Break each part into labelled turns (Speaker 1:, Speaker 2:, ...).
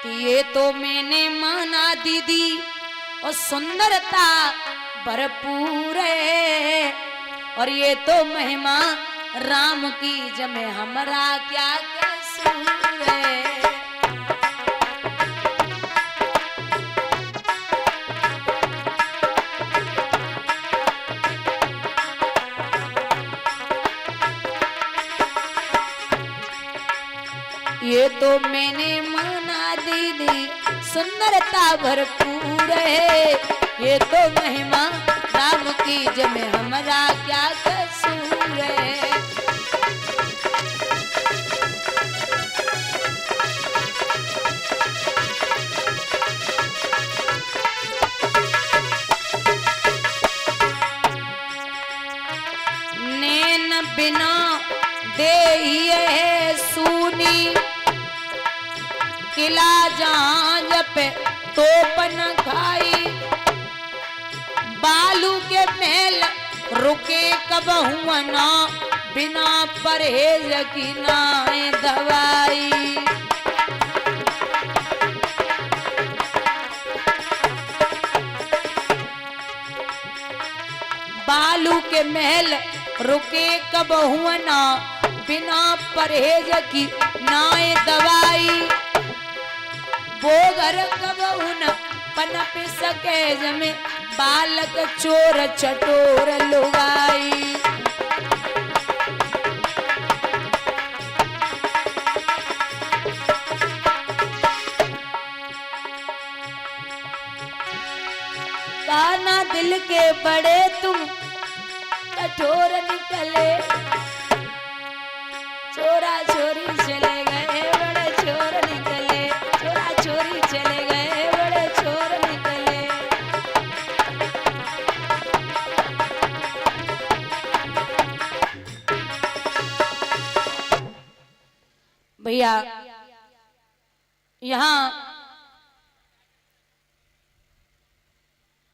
Speaker 1: कि ये तो मैंने माना दीदी और सुंदरता भरपूर है, और ये तो महिमा राम की जमे हमरा क्या कसूर है। ये तो मैंने माना दीदी सुंदरता भरपूर है, ये तो महिमा राम की जमे हमरा क्या कसूर है। नैन बिना दे सूनी किला जहां जपे तोप न खाई, बालू के महल रुके कब हुआ ना, बिना परहेज की ना दवाई। बालू के महल रुके कब हुआ ना, बिना परहेज की ना दवाई। वो घर कब न पनप सके जमे, बालक चोर चटोर लुगाई। काना दिल के बड़े तुम कठोर निकले, चोरा चोरी चले गए बड़े चोर निकले, चोरा चोरी चले गए बड़े चोर निकले। भैया यहाँ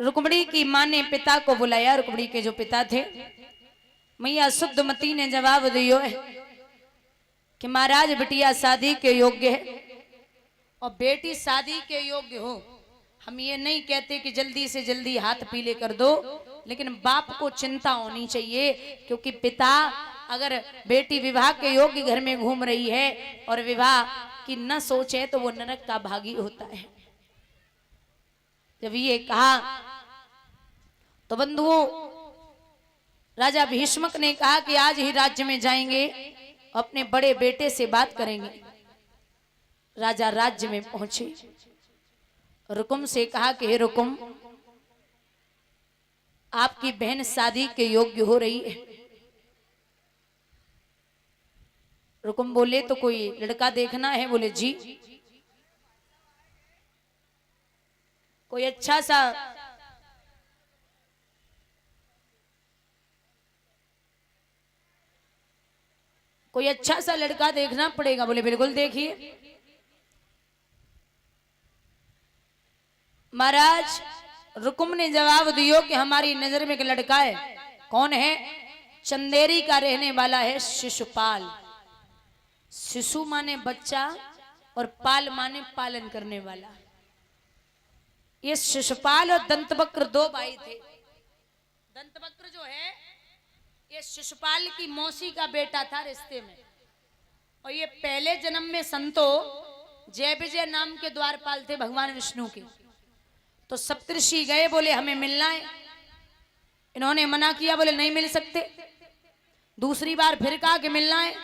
Speaker 1: रुक्मणी की माँ ने पिता को बुलाया, रुक्मणी के जो पिता थे, मैया शुद्धमती ने जवाब दियो है कि महाराज बिटिया शादी के योग्य है, और बेटी शादी के योग्य हो। हम ये नहीं कहते कि जल्दी से जल्दी हाथ पीले कर दो, लेकिन बाप को चिंता होनी चाहिए, क्योंकि पिता अगर बेटी विवाह के योग्य घर में घूम रही है और विवाह की न सोचे तो वो नरक का भागी होता है। जब ये कहा तो बंधुओं, राजा भीष्मक ने कहा कि आज ही राज्य में जाएंगे, अपने बड़े बेटे से बात करेंगे। राजा राज्य में पहुंचे, रुकुम से कहा कि हे रुकुम, आपकी बहन शादी के योग्य हो रही है। रुकुम बोले तो कोई लड़का देखना है? बोले जी। कोई अच्छा सा लड़का देखना पड़ेगा। बोले बिल्कुल देखिए। महाराज रुकुम ने जवाब दियो कि हमारी नजर में एक लड़का है। कौन है? चंदेरी का रहने वाला है शिशुपाल। शिशु माने बच्चा और पाल माने पालन करने वाला। ये शिशुपाल और दंतवक्र दो भाई थे। दंतवक्र जो है ये शिशुपाल की मौसी का बेटा था रिश्ते में, और ये पहले जन्म में संतो जय विजय नाम के द्वारपाल थे भगवान विष्णु के। तो सप्तऋषि गए, बोले हमें मिलना है। इन्होंने मना किया, बोले नहीं मिल सकते। दूसरी बार फिर कहा कि मिलना है,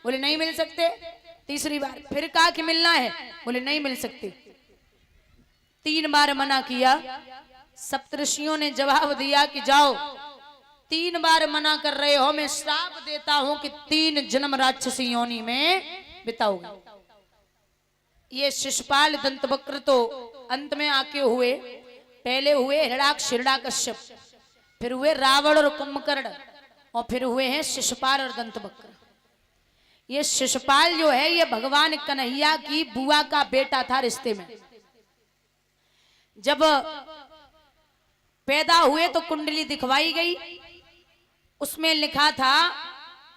Speaker 1: बोले नहीं मिल सकते। तीसरी बार फिर कहा कि मिलना है, बोले नहीं मिल सकते। 3 बार मना किया। सप्तऋषियों ने जवाब दिया कि जाओ, 3 बार मना कर रहे हो, मैं श्राप देता हूं कि 3 जन्म राक्षसी योनि में बिताओगे। ये शिशुपाल दंतवक्र तो अंत में आके हुए, पहले हुए हिरणाक्ष हिरण्याकश्यप, फिर हुए रावण और कुंभकर्ण, और फिर हुए हैं शिशुपाल और दंतवक्र। ये शिशुपाल जो है ये भगवान कन्हैया की बुआ का बेटा था रिश्ते में। जब पैदा हुए तो कुंडली दिखवाई गई, उसमें लिखा था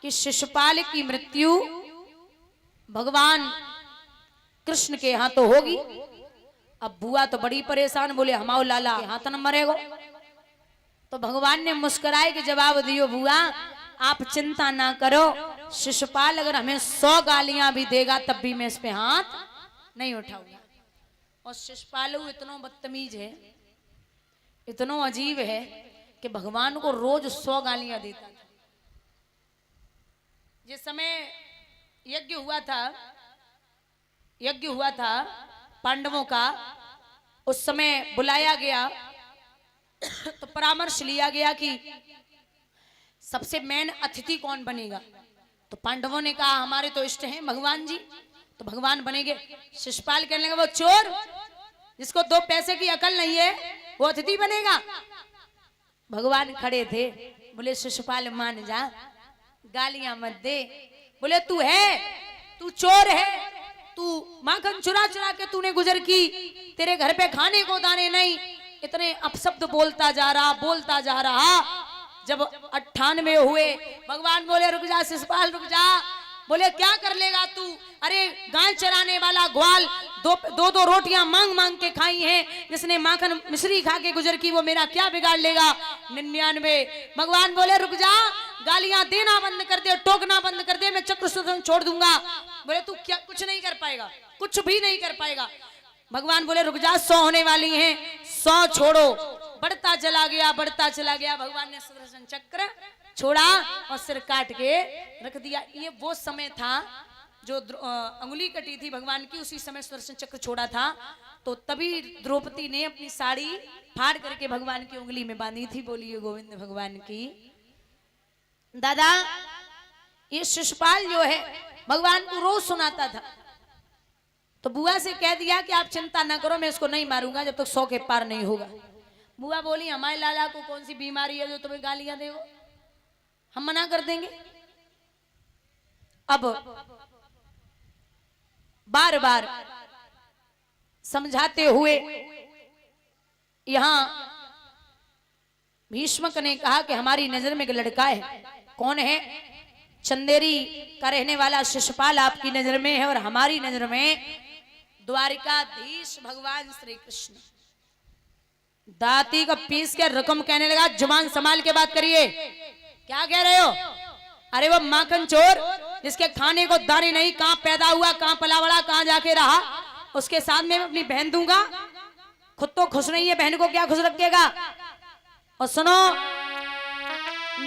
Speaker 1: कि शिशुपाल की मृत्यु भगवान कृष्ण के यहाँ तो होगी। अब बुआ तो बड़ी परेशान, बोले हमाओ लाला के हाथ न मरेगो। तो भगवान ने मुस्कुराए के जवाब दियो, बुआ आप चिंता ना करो, शिशुपाल अगर हमें 100 गालियां भी देगा तब भी मैं इस पे हाथ नहीं उठाऊंगा। और शिशुपाल इतना बदतमीज है, इतना अजीब है कि भगवान को रोज 100 गालियां देता था। जिस समय यज्ञ हुआ था पांडवों का, उस समय बुलाया गया तो परामर्श लिया गया कि सबसे मेन अतिथि कौन बनेगा। तो पांडवों ने कहा हमारे तो इष्ट हैं भगवान जी, तो भगवान बनेंगे। शिशुपाल कहने लगा वो चोर जिसको 2 पैसे की अकल नहीं है वो अतिथि बनेगा। भगवान खड़े थे, बोले शिशुपाल मान जा, गालियां मत दे। बोले तू चोर है, तू माखन चुरा चुरा के तूने गुजर की, तेरे घर पे खाने को दाने नहीं, इतने अपशब्द बोलता जा रहा। जब 98 हुए, भगवान बोले रुक जा शिशुपाल रुक जा। बोले क्या कर लेगा तू, अरे गाय चराने वाला ग्वाल 2 रोटियां मांग मांग के खाई हैं, जिसने माखन मिश्री खा के गुजर की वो मेरा क्या बिगाड़ लेगा। 99। भगवान बोले रुक जा, गालियां देना बंद कर दे, टोकना बंद कर दे, मैं चक्र सुदर्शन छोड़ दूंगा। बोले तू क्या कुछ नहीं कर पाएगा, कुछ भी नहीं कर पाएगा। भगवान बोले रुक जा, 100 होने वाली हैं, 100 छोड़ो। बढ़ता चला गया। भगवान ने सुदर्शन चक्र छोड़ा और सिर काट के रख दिया। ये वो समय था जो अंगुली कटी थी भगवान की, उसी समय सुदर्शन चक्र छोड़ा था। तो तभी द्रौपदी ने अपनी साड़ी फाड़ करके भगवान की उंगली में बांधी थी। बोलिए गोविंद भगवान की। दादा ये शिशुपाल जो है भगवान को रोज सुनाता था, तो बुआ से कह दिया कि आप चिंता ना करो, मैं इसको नहीं मारूंगा जब तक 100 के पार नहीं होगा। बुआ बोली हमारे लाला को कौन सी बीमारी है जो तुम्हें गालियां देगो, हम मना कर देंगे। अब बार बार समझाते हुए यहां भीष्मक ने कहा कि हमारी नजर में एक लड़का है। कौन है? चंदेरी का रहने वाला शिशुपाल आपकी नजर में है, और हमारी नजर में द्वारिकाधीश भगवान श्री कृष्ण। दाती का पीस के रकम कहने लगा, जुबान संभाल के बात करिए, क्या कह रहे हो? अरे वो माखन चोर जिसके खाने को दाने नहीं, कहां पैदा हुआ, कहां पला बड़ा, कहां जाके रहा, उसके साथ में अपनी बहन दूंगा। खुद तो खुश नहीं है, बहन को क्या खुश रखेगा। और सुनो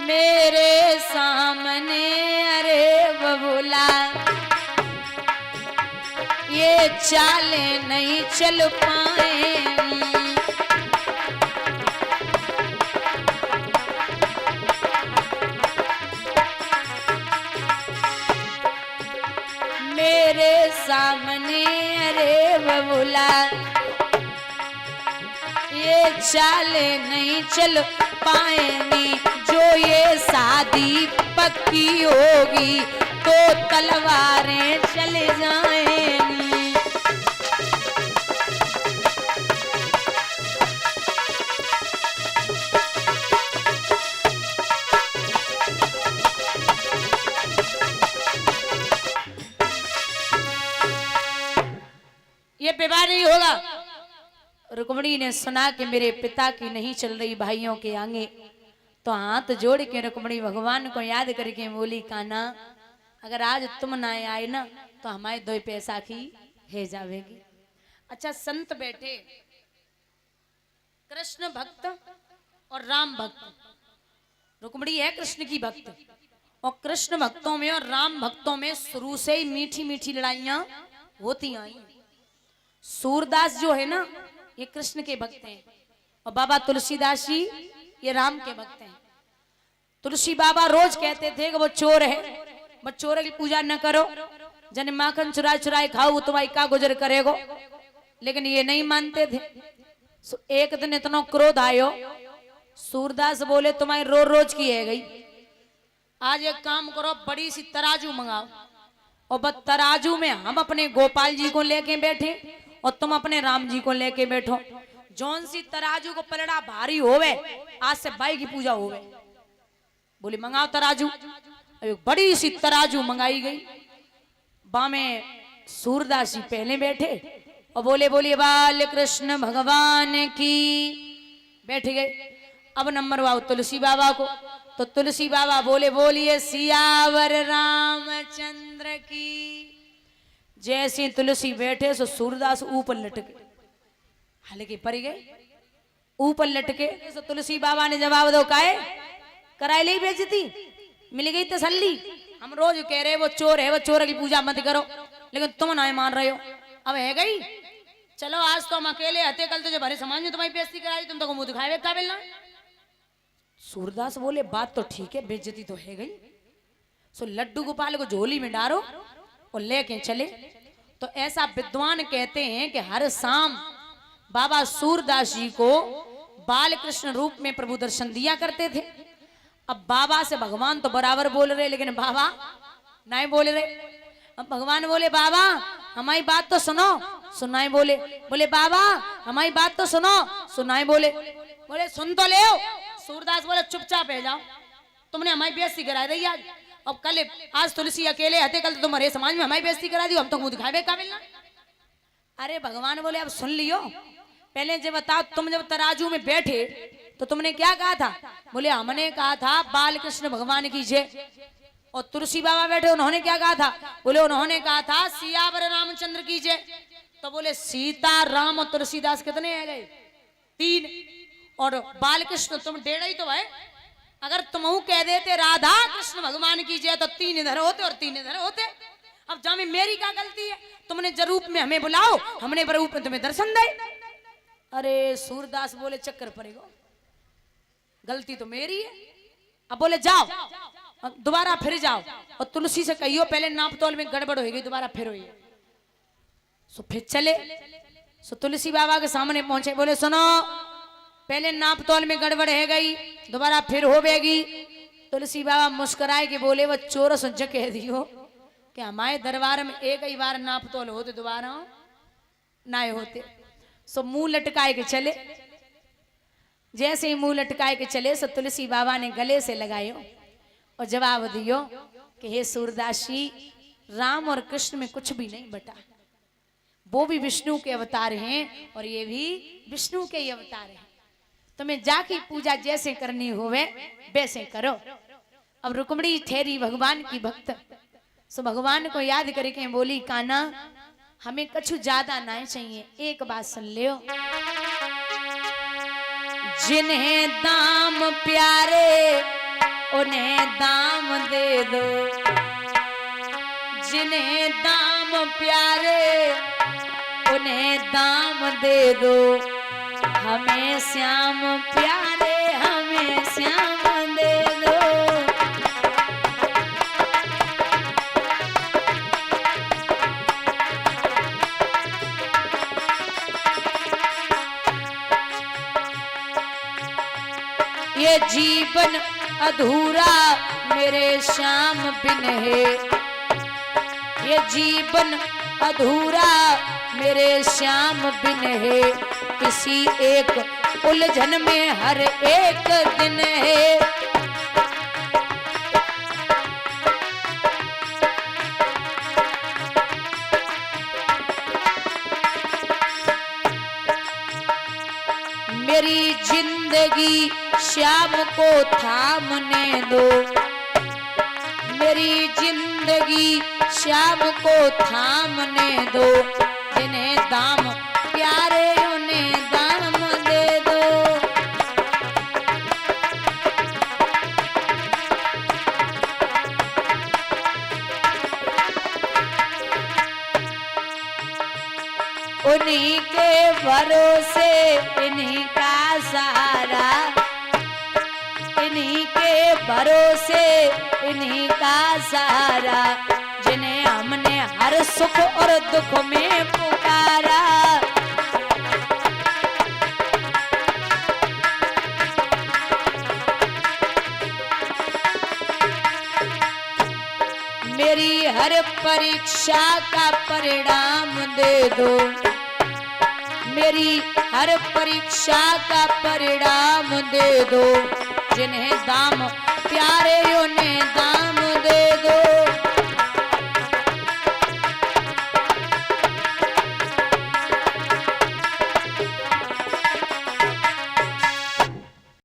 Speaker 1: मेरे सामने अरे बबूला ये चाले नहीं चल पाएंगी, मेरे सामने अरे बबूला ये चाले नहीं चल पाएंगी, जो ये शादी पक्की होगी तो तलवारें चले जाएंगी। ये विवाह नहीं होगा। रुक्मिणी ने सुना कि मेरे पिता की नहीं चल रही भाइयों के आगे, तो हाथ जोड़ के रुक्मिणी भगवान को याद करके बोली, कान्हा अगर आज तुम ना आए ना तो हमारे 2 पैसा की है जावेगी। अच्छा संत बैठे, कृष्ण भक्त और राम भक्त। रुक्मिणी है कृष्ण की भक्त, और कृष्ण भक्तों में और राम भक्तों में शुरू से ही मीठी मीठी लड़ाइयां होती आई। सूरदास जो है ना ये कृष्ण के भक्त हैं, और बाबा तुलसीदास जी ये राम के भक्त हैं। तुलसी बाबा रोज कहते थे कि वो चोर है, वो चोर की पूजा न करो, जन माखन चुराए चुराए खाओ, वो तुम्हारी का गुजर करेगो। लेकिन ये नहीं मानते थे। एक दिन इतना क्रोध आयो, सूरदास बोले तुम्हारी रोज रोज की है गई, आज एक काम करो बड़ी सी तराजू मंगाओ, और बस तराजू में हम अपने गोपाल जी को लेके बैठे और तुम अपने राम जी को लेके बैठो। जौन सी तराजू को पलड़ा भारी होवे आज से बाई की पूजा होवे। बोली मंगाओ तराजू। बड़ी सी तराजू मंगाई गई। बामे सूरदास जी पहले बैठे और बोले बोलिए बाल कृष्ण भगवान की, बैठ गए। अब नंबर वाओ तुलसी बाबा को, तो तुलसी बाबा बोले बोलिए सियावर रामचंद्र की। जैसे तुलसी बैठे सो सूरदास ऊपर लटके, हालांकि पड़ गए ऊपर लटके। तो तुलसी बाबा ने जवाब दो काहे कराई ली बेइज्जती, मिल गई तसल्ली। हम रोज कह रहे वो चोर है, वो चोर की पूजा मत करो, लेकिन तुम ना मान रहे हो। अब है गई, चलो आज तो हम अकेले हते, कल तो जब भरे समाज में तुम्हारी बेइज्जती कराई, तुम तो मुंह दिखाए काबिल ना। सूरदास बोले बात तो ठीक है, बेइज्जती तो है गई, सो लड्डू गोपाल को झोली में डालो और लेके चले। तो ऐसा विद्वान कहते हैं कि हर शाम बाबा सूरदास जी को बाल कृष्ण रूप में प्रभु दर्शन दिया करते थे। अब बाबा से भगवान तो बराबर बोल रहे, लेकिन बाबा नहीं बोल रहे। अब भगवान बोले बाबा हमारी बात तो सुनो, सुनाई बोले। बोले बाबा हमारी बात तो सुनो, सुनाई बोले। बोले सुन तो ले। सूरदास बोले चुपचाप है जाओ, तुमने हमारी बेइज्जती करा दी आज। अब कल आज तुलसी अकेले हते, कल तो तुम्हारे समाज में हमारी बेइज्जती करा दी, हम तो मुंह दिखावे काबिल ना। अरे भगवान बोले अब सुन लियो, पहले जब बताओ तुम जब तराजू में बैठे तो तुमने क्या कहा था? बोले हमने कहा था बाल कृष्ण भगवान की जय। और तुलसी बाबा बैठे उन्होंने क्या कहा था? बोले उन्होंने कहा था सियावर रामचंद्र की जय। तो बोले सीता राम और तुलसीदास कितने आ गए? 3। और बाल कृष्ण तुम 1.5 ही तो है। अगर तुम कह देते राधा कृष्ण भगवान की जय तो 3 इधर होते और 3 इधर होते। अब जामे मेरी क्या गलती है? तुमने जरूप में हमें बुलाओ, हमने बरूप में तुम्हें दर्शन दे। अरे सूरदास बोले चक्कर पड़ेगा, गलती तो मेरी है। अब बोले जाओ दोबारा फिर जाओ और तुलसी से कहियो पहले नाप तोल में गड़बड़ होगी, दोबारा फिर हुई। सो फिर चले, सो तुलसी बाबा के सामने पहुंचे। बोले सुनो पहले नाप तोल में गड़बड़ है गई, दोबारा फिर हो बेगी। तुलसी बाबा मुस्कुराए के बोले वो चोर सुझ कह दियो कि हमारे दरबार में एक ही बार नाप तोल होते, दोबारा ना होते। सो मुंह लटकाए के चले। जैसे ही मुंह लटकाए के चले सो तुलसी बाबा ने गले से लगायो और जवाब दियो कि हे सूरदास जी, राम और कृष्ण में कुछ भी नहीं बटा, वो भी विष्णु के अवतार हैं और ये भी विष्णु के ही अवतार हैं। तुम्हें जाके पूजा जैसे करनी होवे वैसे करो। अब रुक्मणी ठहरी भगवान की भक्त, सो भगवान को याद करके बोली कान्हा हमें कछु ज्यादा ना चाहिए, एक बात सुन लियो। जिन्हें दाम प्यारे उन्हें दाम दे दो, जिन्हें दाम प्यारे उन्हें दाम दे दो। हमें श्याम प्यारे हमें श्याम दे दो। ये जीवन अधूरा मेरे श्याम बिन है, ये जीवन अधूरा मेरे श्याम बिन है। किसी एक उलझन में हर एक दिन है। मेरी जिंदगी श्याम को थामने दो, मेरी जिंदगी श्याम को थामने दो। जिन्हें दाम प्यारे उन्हें दाम दे दो। उन्हीं के भरोसे इन्हीं का सहारा, इन्हीं के भरोसे इन्हीं का सहारा। जिन्हें हमने हर सुख और दुख में पुकारा। मेरी हर परीक्षा का परिणाम दे दो, मेरी हर परीक्षा का परिणाम दे दो। जिन्हें दाम प्यारे उन्हें दाम